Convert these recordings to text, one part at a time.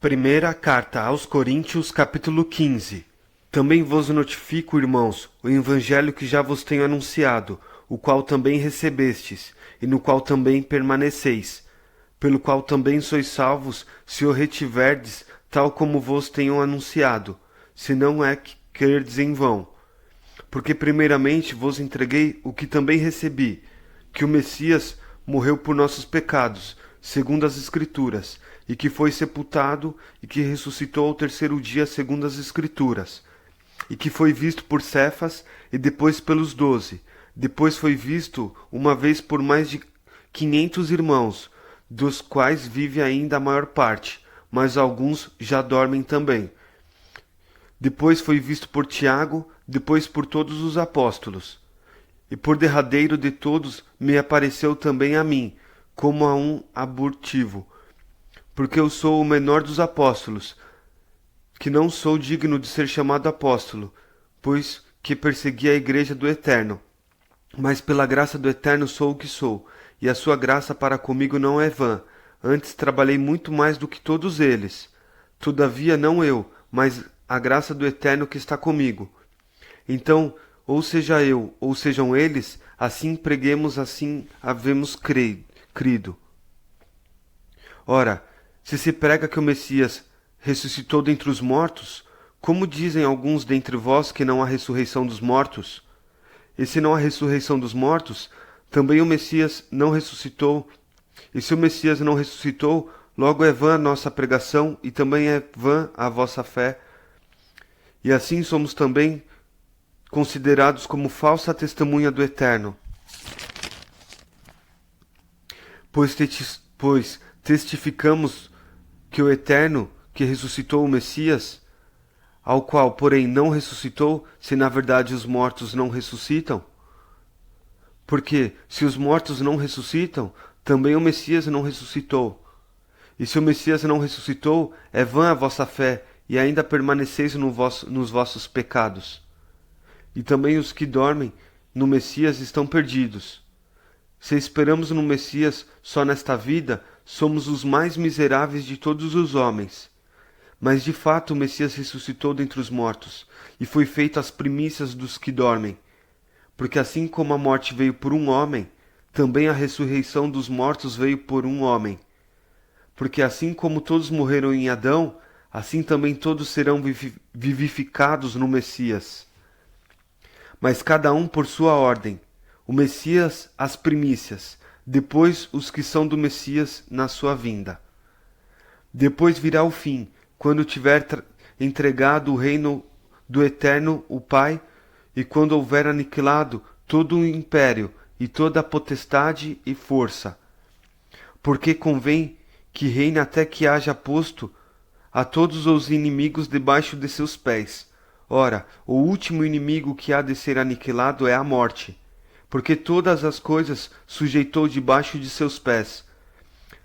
Primeira carta aos Coríntios, capítulo 15. Também vos notifico, irmãos, o evangelho que já vos tenho anunciado, o qual também recebestes, e no qual também permaneceis, pelo qual também sois salvos, se o retiverdes, tal como vos tenho anunciado, se não é que crerdes em vão. Porque primeiramente vos entreguei o que também recebi, que o Messias morreu por nossos pecados, segundo as Escrituras, e que foi sepultado, e que ressuscitou ao terceiro dia, segundo as Escrituras, e que foi visto por Cefas, e depois pelos 12. Depois foi visto uma vez por mais de 500 irmãos, dos quais vive ainda a maior parte, mas alguns já dormem também. Depois foi visto por Tiago, depois por todos os apóstolos. E por derradeiro de todos me apareceu também a mim, como a um abortivo, porque eu sou o menor dos apóstolos, que não sou digno de ser chamado apóstolo, pois que persegui a igreja do Eterno. Mas pela graça do Eterno sou o que sou, e a sua graça para comigo não é vã. Antes trabalhei muito mais do que todos eles. Todavia não eu, mas a graça do Eterno que está comigo. Então, ou seja eu, ou sejam eles, assim preguemos, assim havemos crido. Ora, se prega que o Messias ressuscitou dentre os mortos, como dizem alguns dentre vós que não há ressurreição dos mortos? E se não há ressurreição dos mortos, também o Messias não ressuscitou. E se o Messias não ressuscitou, logo é vã a nossa pregação e também é vã a vossa fé. E assim somos também considerados como falsa testemunha do Eterno. Pois testificamos que o Eterno, que ressuscitou o Messias, ao qual, porém, não ressuscitou, se na verdade os mortos não ressuscitam? Porque, se os mortos não ressuscitam, também o Messias não ressuscitou. E se o Messias não ressuscitou, é vã a vossa fé, e ainda permaneceis nos vossos pecados. E também os que dormem no Messias estão perdidos. Se esperamos no Messias só nesta vida, somos os mais miseráveis de todos os homens. Mas de fato o Messias ressuscitou dentre os mortos, e foi feito as primícias dos que dormem. Porque assim como a morte veio por um homem, também a ressurreição dos mortos veio por um homem. Porque assim como todos morreram em Adão, assim também todos serão vivificados no Messias. Mas cada um por sua ordem. O Messias as primícias, depois os que são do Messias na sua vinda. Depois virá o fim, quando tiver entregado o reino do Eterno, o Pai, e quando houver aniquilado todo o império e toda a potestade e força. Porque convém que reine até que haja posto a todos os inimigos debaixo de seus pés. Ora, o último inimigo que há de ser aniquilado é a morte, porque todas as coisas sujeitou debaixo de seus pés.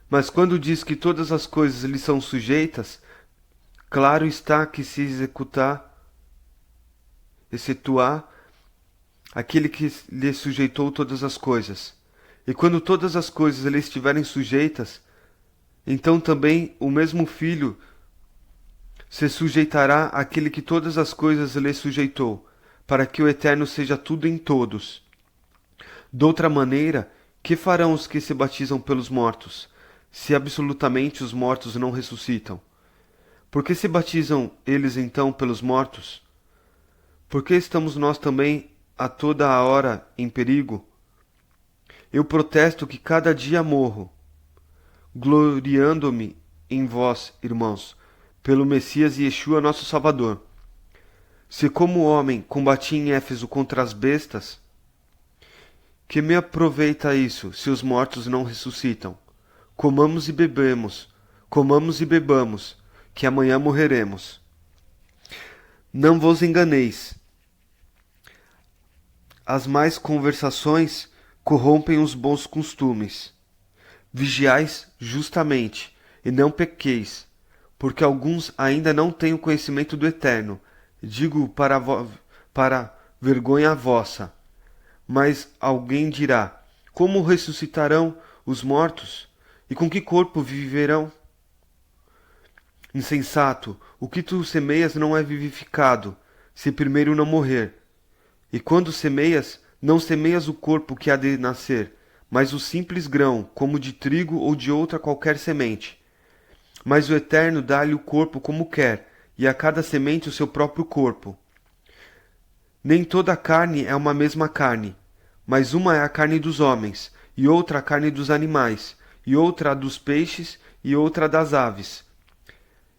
Mas quando diz que todas as coisas lhe são sujeitas, claro está que se excetuar aquele que lhe sujeitou todas as coisas. E quando todas as coisas lhe estiverem sujeitas, então também o mesmo Filho se sujeitará àquele que todas as coisas lhe sujeitou, para que o Eterno seja tudo em todos. Doutra maneira, que farão os que se batizam pelos mortos, se absolutamente os mortos não ressuscitam? Por que se batizam eles então pelos mortos? Por que estamos nós também a toda a hora em perigo? Eu protesto que cada dia morro, gloriando-me em vós, irmãos, pelo Messias Yeshua nosso Salvador. Se como homem combati em Éfeso contra as bestas, que me aproveita isso, se os mortos não ressuscitam? Comamos e bebamos, que amanhã morreremos. Não vos enganeis. As más conversações corrompem os bons costumes. Vigiais justamente, e não pequeis, porque alguns ainda não têm o conhecimento do Eterno. Digo para vergonha vossa. Mas alguém dirá: como ressuscitarão os mortos? E com que corpo viverão? Insensato, o que tu semeias não é vivificado, se primeiro não morrer. E quando semeias, não semeias o corpo que há de nascer, mas o simples grão, como de trigo ou de outra qualquer semente. Mas o Eterno dá-lhe o corpo como quer, e a cada semente o seu próprio corpo. Nem toda a carne é uma mesma carne, mas uma é a carne dos homens, e outra a carne dos animais, e outra a dos peixes, e outra a das aves.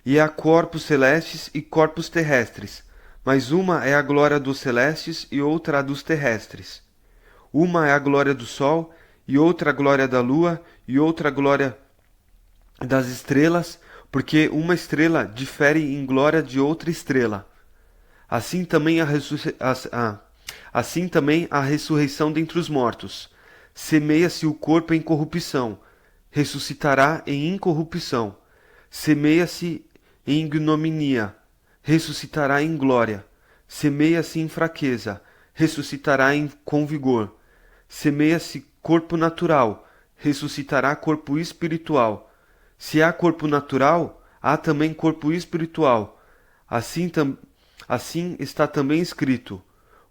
E há corpos celestes e corpos terrestres, mas uma é a glória dos celestes e outra a dos terrestres. Uma é a glória do sol, e outra a glória da lua, e outra a glória das estrelas, porque uma estrela difere em glória de outra estrela. Assim também assim também a ressurreição dentre os mortos. Semeia-se o corpo em corrupção, ressuscitará em incorrupção. Semeia-se em ignominia, ressuscitará em glória. Semeia-se em fraqueza, ressuscitará com vigor. Semeia-se corpo natural, ressuscitará corpo espiritual. Se há corpo natural, há também corpo espiritual. Assim está também escrito: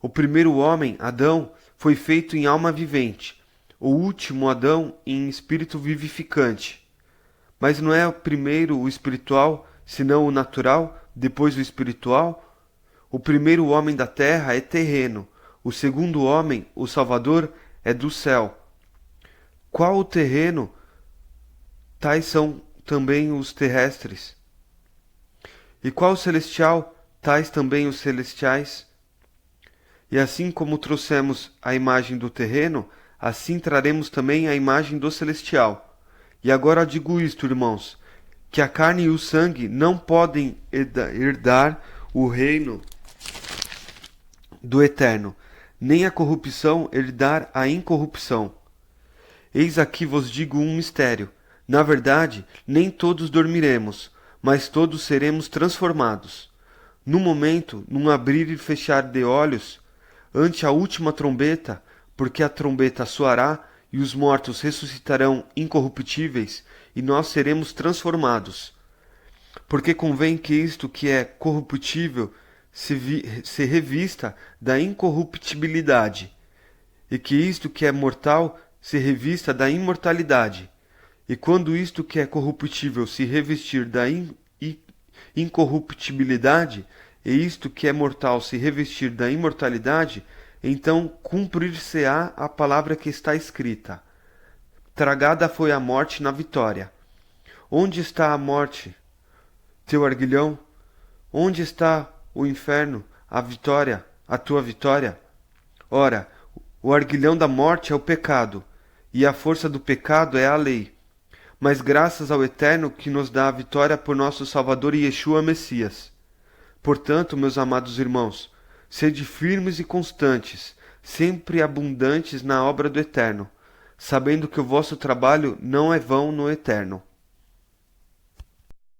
o primeiro homem, Adão, foi feito em alma vivente, o último Adão em espírito vivificante. Mas não é o primeiro o espiritual, senão o natural, depois o espiritual? O primeiro homem da terra é terreno, o segundo homem, o Salvador, é do céu. Qual o terreno? Tais são também os terrestres. E qual o celestial? Tais também os celestiais. E assim como trouxemos a imagem do terreno, assim traremos também a imagem do celestial. E agora digo isto, irmãos, que a carne e o sangue não podem herdar o reino do Eterno, nem a corrupção herdar a incorrupção. Eis aqui vos digo um mistério. Na verdade, nem todos dormiremos, mas todos seremos transformados. No momento, num abrir e fechar de olhos, ante a última trombeta, porque a trombeta soará e os mortos ressuscitarão incorruptíveis, e nós seremos transformados. Porque convém que isto que é corruptível se revista da incorruptibilidade, e que isto que é mortal se revista da imortalidade. E quando isto que é corruptível se revestir da incorruptibilidade, e isto que é mortal se revestir da imortalidade, então cumprir-se-á a palavra que está escrita: tragada foi a morte na vitória. Onde está a morte, teu arguilhão? Onde está o inferno, a vitória, a tua vitória? Ora, o arguilhão da morte é o pecado, e a força do pecado é a lei. Mas graças ao Eterno que nos dá a vitória por nosso Salvador Yeshua Messias. Portanto, meus amados irmãos, sede firmes e constantes, sempre abundantes na obra do Eterno, sabendo que o vosso trabalho não é vão no Eterno.